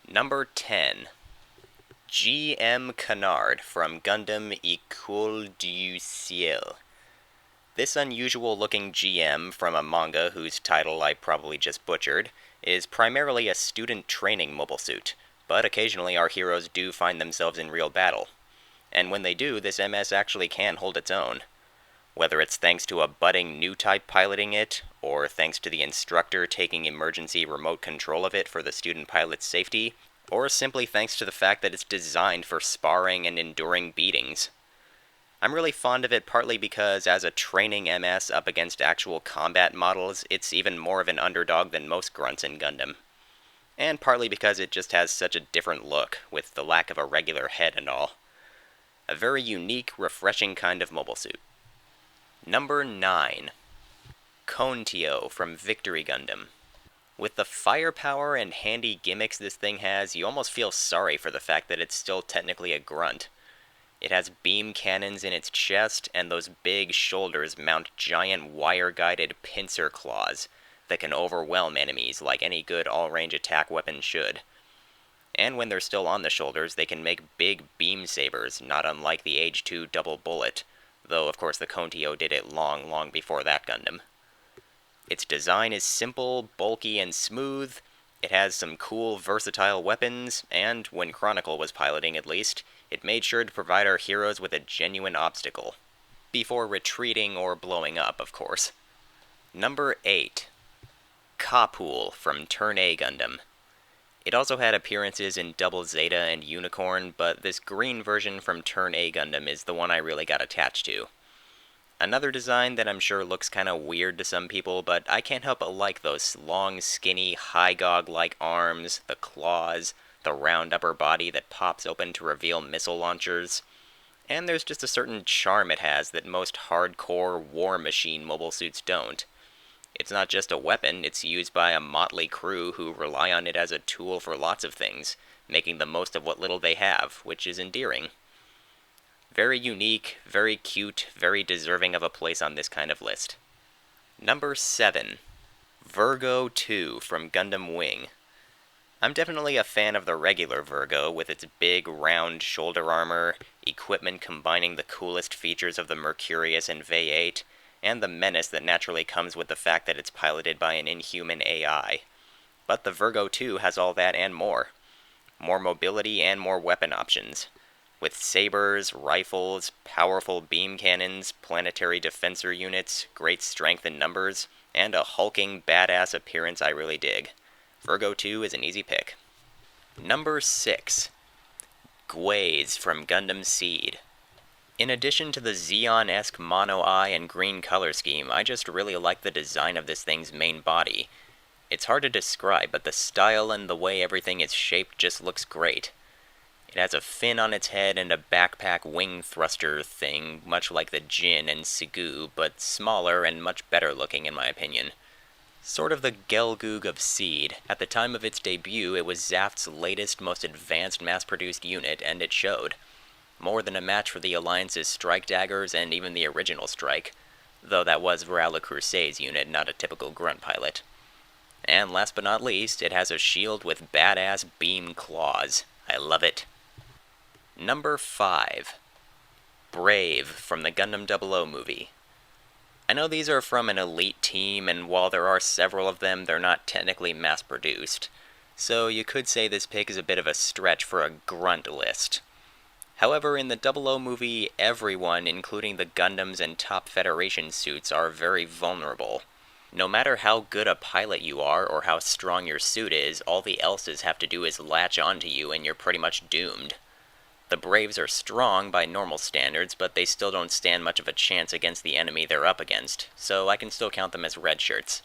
Number 10. G.M. Canard from Gundam École du Ciel. This unusual-looking GM from a manga whose title I probably just butchered is primarily a student training mobile suit, but occasionally our heroes do find themselves in real battle. And when they do, this MS actually can hold its own. Whether it's thanks to a budding new type piloting it, or thanks to the instructor taking emergency remote control of it for the student pilot's safety, or simply thanks to the fact that it's designed for sparring and enduring beatings. I'm really fond of it partly because as a training MS up against actual combat models, it's even more of an underdog than most grunts in Gundam. And partly because it just has such a different look, with the lack of a regular head and all. A very unique, refreshing kind of mobile suit. Number 9. Kontio from Victory Gundam. With the firepower and handy gimmicks this thing has, you almost feel sorry for the fact that it's still technically a grunt. It has beam cannons in its chest, and those big shoulders mount giant wire-guided pincer claws that can overwhelm enemies like any good all-range attack weapon should. And when they're still on the shoulders, they can make big beam sabers, not unlike the Age 2 double bullet, though of course the Kontio did it long before that Gundam. Its design is simple, bulky, and smooth. It has some cool, versatile weapons, and, when Chronicle was piloting at least, it made sure to provide our heroes with a genuine obstacle. Before retreating or blowing up, of course. Number 8. Kapul from Turn A Gundam. It also had appearances in Double Zeta and Unicorn, but this green version from Turn A Gundam is the one I really got attached to. Another design that I'm sure looks kinda weird to some people, but I can't help but like those long, skinny, Hygog-like arms, the claws, the round upper body that pops open to reveal missile launchers. And there's just a certain charm it has that most hardcore war machine mobile suits don't. It's not just a weapon, it's used by a motley crew who rely on it as a tool for lots of things, making the most of what little they have, which is endearing. Very unique, very cute, very deserving of a place on this kind of list. Number 7. Virgo 2 from Gundam Wing. I'm definitely a fan of the regular Virgo, with its big, round shoulder armor, equipment combining the coolest features of the Mercurius and V8, and the menace that naturally comes with the fact that it's piloted by an inhuman AI. But the Virgo 2 has all that and more. More mobility and more weapon options. With sabers, rifles, powerful beam cannons, planetary defensor units, great strength in numbers, and a hulking, badass appearance I really dig. Virgo 2 is an easy pick. Number 6. Gweiz from Gundam Seed. In addition to the Xeon-esque mono eye and green color scheme, I just really like the design of this thing's main body. It's hard to describe, but the style and the way everything is shaped just looks great. It has a fin on its head and a backpack wing thruster thing, much like the Jin and Sigu, but smaller and much better looking in my opinion. Sort of the Gelgoog of Seed. At the time of its debut, it was Zaft's latest, most advanced mass-produced unit, and it showed. More than a match for the Alliance's strike daggers and even the original strike, though that was Varal le Crusade's unit, not a typical grunt pilot. And last but not least, it has a shield with badass beam claws. I love it. Number 5. Brave from the Gundam 00 movie. I know these are from an elite team, and while there are several of them, they're not technically mass-produced. So you could say this pick is a bit of a stretch for a grunt list. However, in the 00 movie, everyone, including the Gundams and top Federation suits, are very vulnerable. No matter how good a pilot you are, or how strong your suit is, all the else's have to do is latch onto you and you're pretty much doomed. The Braves are strong by normal standards, but they still don't stand much of a chance against the enemy they're up against, so I can still count them as red shirts.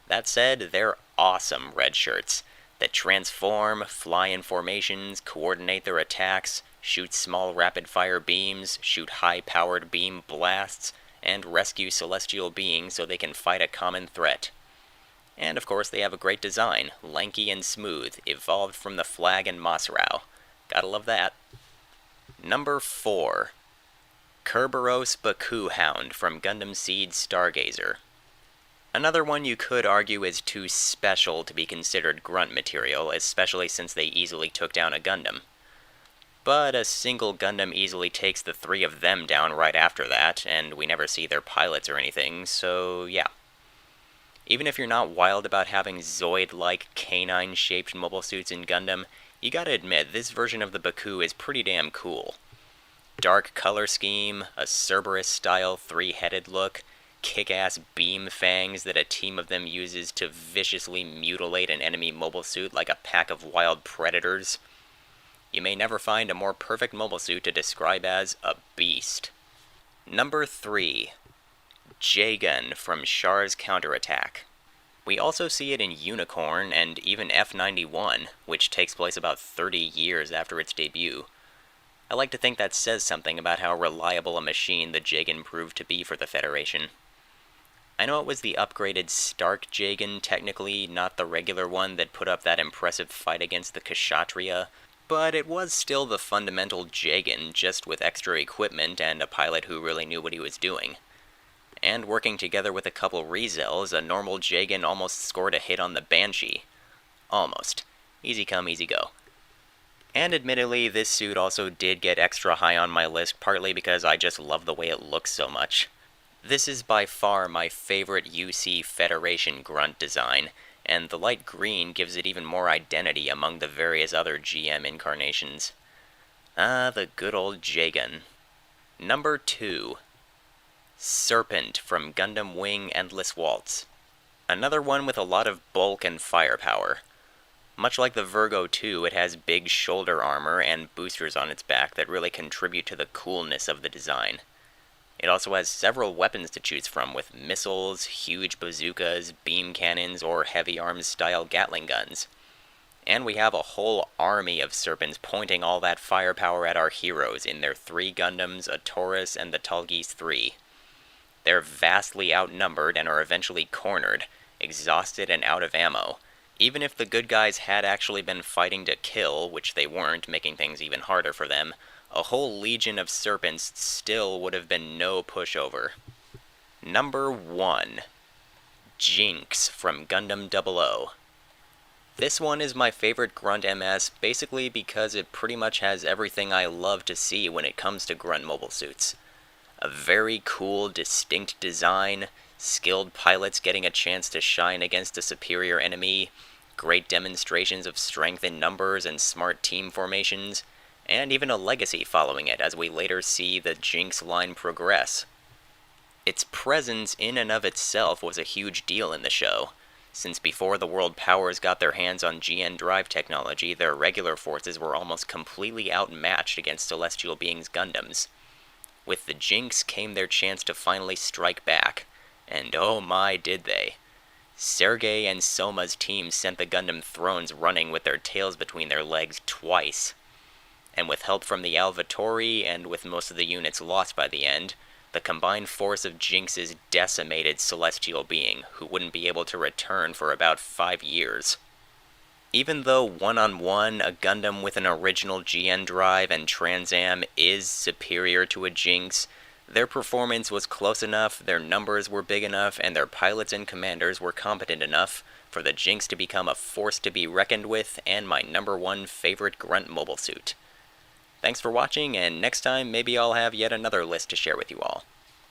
That said, they're awesome red shirts that transform, fly in formations, coordinate their attacks, shoot small rapid-fire beams, shoot high-powered beam blasts, and rescue celestial beings so they can fight a common threat. And of course they have a great design, lanky and smooth, evolved from the flag and Mosrau. Gotta love that. Number 4. Kerberos Baku Hound from Gundam Seed Stargazer. Another one you could argue is too special to be considered grunt material, especially since they easily took down a Gundam. But a single Gundam easily takes the three of them down right after that, and we never see their pilots or anything, so yeah. Even if you're not wild about having Zoid-like canine-shaped mobile suits in Gundam, you gotta admit, this version of the Baku is pretty damn cool. Dark color scheme, a Cerberus-style three-headed look, kick-ass beam fangs that a team of them uses to viciously mutilate an enemy mobile suit like a pack of wild predators. You may never find a more perfect mobile suit to describe as a beast. Number 3. J-Gun from Char's Counterattack. We also see it in Unicorn and even F-91, which takes place about 30 years after its debut. I like to think that says something about how reliable a machine the J-Gun proved to be for the Federation. I know it was the upgraded Stark J-Gun, technically, not the regular one that put up that impressive fight against the Kshatriya, but it was still the fundamental J-Gun, just with extra equipment and a pilot who really knew what he was doing. And working together with a couple Rezels, a normal J-Gun almost scored a hit on the Banshee. Almost. Easy come, easy go. And admittedly, this suit also did get extra high on my list, partly because I just love the way it looks so much. This is by far my favorite UC Federation Grunt design, and the light green gives it even more identity among the various other GM incarnations. Ah, the good old J-Gun. Number 2. Serpent from Gundam Wing Endless Waltz. Another one with a lot of bulk and firepower. Much like the Virgo 2, it has big shoulder armor and boosters on its back that really contribute to the coolness of the design. It also has several weapons to choose from, with missiles, huge bazookas, beam cannons, or heavy arms style Gatling guns. And we have a whole army of Serpents pointing all that firepower at our heroes in their 3 Gundams, a Taurus, and the Talgis 3. They're vastly outnumbered and are eventually cornered, exhausted and out of ammo. Even if the good guys had actually been fighting to kill, which they weren't, making things even harder for them, a whole legion of Serpents still would have been no pushover. Number 1. Jinx from Gundam 00. This one is my favorite Grunt MS, basically because it pretty much has everything I love to see when it comes to Grunt mobile suits. A very cool, distinct design, skilled pilots getting a chance to shine against a superior enemy, great demonstrations of strength in numbers and smart team formations, and even a legacy following it as we later see the Jinx line progress. Its presence in and of itself was a huge deal in the show, since before the world powers got their hands on GN drive technology, their regular forces were almost completely outmatched against Celestial Beings Gundams. With the Jinx came their chance to finally strike back, and oh my did they. Sergei and Soma's team sent the Gundam Thrones running with their tails between their legs twice. And with help from the Alvatori, and with most of the units lost by the end, the combined force of Jinx's decimated Celestial Being, who wouldn't be able to return for about 5 years. Even though one-on-one, a Gundam with an original GN drive and Transam is superior to a Jinx, their performance was close enough, their numbers were big enough, and their pilots and commanders were competent enough for the Jinx to become a force to be reckoned with and my number 1 favorite Grunt mobile suit. Thanks for watching, and next time maybe I'll have yet another list to share with you all.